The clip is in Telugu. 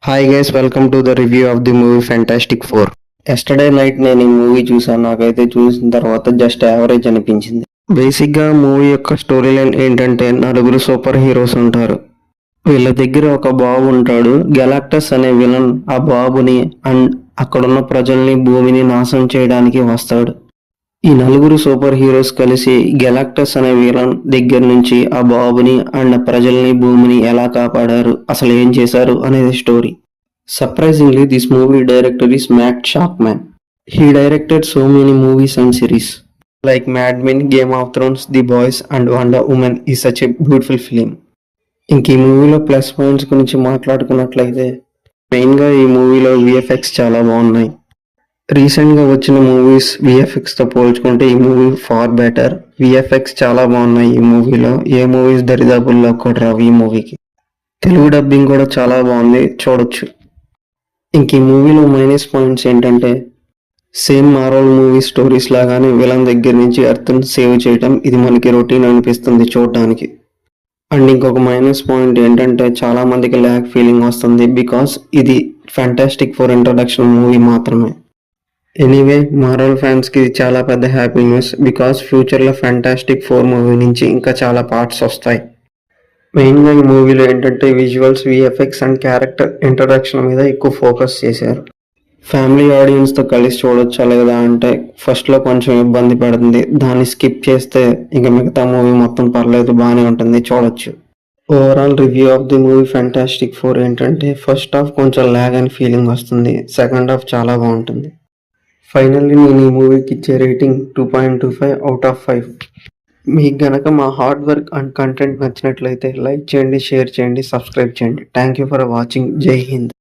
Hi guys, welcome to the review of the movie fantastic four. Yesterday night నేను ఈ మూవీ చూసాను. నాకైతే చూసిన తర్వాత జస్ట్ యావరేజ్ అనిపించింది. బేసిక్గా మూవీ యొక్క స్టోరీ లైన్ ఏంటంటే, నలుగురు సూపర్ హీరోస్ ఉంటారు. వీళ్ళ దగ్గర ఒక బాబు ఉంటాడు. గెలాక్టస్ అనే విలన్ ఆ బాబుని అండ్ అక్కడున్న ప్రజల్ని, భూమిని నాశనం చేయడానికి వస్తాడు. ఈ నలుగురు సూపర్ హీరోస్ కలిసి గెలాక్టస్ అనే విలన్ దగ్గర నుంచి ఆ బాబుని అండ్ ప్రజల్ని, భూమిని ఎలా కాపాడారు, అసలు ఏం చేశారు అనేది story. Surprisingly, this movie director is Matt Shakman. He directed so many movies and series like Mad Men, Game of Thrones, The Boys and Wonder Woman is such a beautiful film. ఇంక ఈ మూవీలో ప్లస్ పాయింట్స్ గురించి మాట్లాడుకున్నట్లయితే, మెయిన్గా ఈ మూవీలో విఎఫ్ఎక్స్ చాలా బాగున్నాయి. రీసెంట్గా వచ్చిన మూవీస్ విఎఫ్ఎక్స్తో పోల్చుకుంటే ఈ మూవీ ఫార్ బెటర్. విఎఫ్ఎక్స్ చాలా బాగున్నాయి ఈ మూవీలో. ఏ మూవీస్ దరిదాపుల్లో కూడా రావు ఈ మూవీకి. తెలుగు డబ్బింగ్ కూడా చాలా బాగుంది, చూడొచ్చు. ఇంక ఈ మూవీలో మైనస్ పాయింట్స్ ఏంటంటే, సేమ్ మార్వెల్ మూవీ స్టోరీస్ లాగానే విలన్ దగ్గర నుంచి ఎర్త్ని సేవ్ చేయటం, ఇది మనకి రొటీన్ అనిపిస్తుంది చూడడానికి. అండ్ ఇంకొక మైనస్ పాయింట్ ఏంటంటే, చాలా మందికి ల్యాక్ ఫీలింగ్ వస్తుంది బికాస్ ఇది ఫ్యాంటాస్టిక్ ఫోర్ ఇంట్రడక్షన్ మూవీ మాత్రమే. ఎనీవే, మార్వెల్ ఫ్యాన్స్కి ఇది చాలా పెద్ద హ్యాపీ న్యూస్ బికాస్ ఫ్యూచర్లో ఫ్యాంటాస్టిక్ ఫోర్ మూవీ నుంచి ఇంకా చాలా పార్ట్స్ వస్తాయి. మెయిన్గా ఈ మూవీలో ఏంటంటే visuals, VFX and character introduction మీద ఎక్కువ ఫోకస్ చేశారు. ఫ్యామిలీ ఆడియన్స్తో కలిసి చూడొచ్చా లేదా అంటే ఫస్ట్లో కొంచెం ఇబ్బంది పడుతుంది. దాన్ని స్కిప్ చేస్తే ఇంకా మిగతా మూవీ మొత్తం పర్లేదు, బాగానే ఉంటుంది, చూడొచ్చు. Overall review of the movie fantastic four ఏంటంటే, ఫస్ట్ హాఫ్ కొంచెం ల్యాగ్ అని ఫీలింగ్ వస్తుంది, సెకండ్ హాఫ్ చాలా బాగుంటుంది. ఫైనల్లీ నేను ఈ మూవీకి ఇచ్చే రేటింగ్ 2.25 అవుట్ ఆఫ్ 5. మీకు గనక మా హార్డ్ వర్క్ అండ్ కంటెంట్ నచ్చినట్లయితే లైక్ చేయండి, షేర్ చేయండి, సబ్స్క్రైబ్ చేయండి. Thank you for watching. జై హింద్.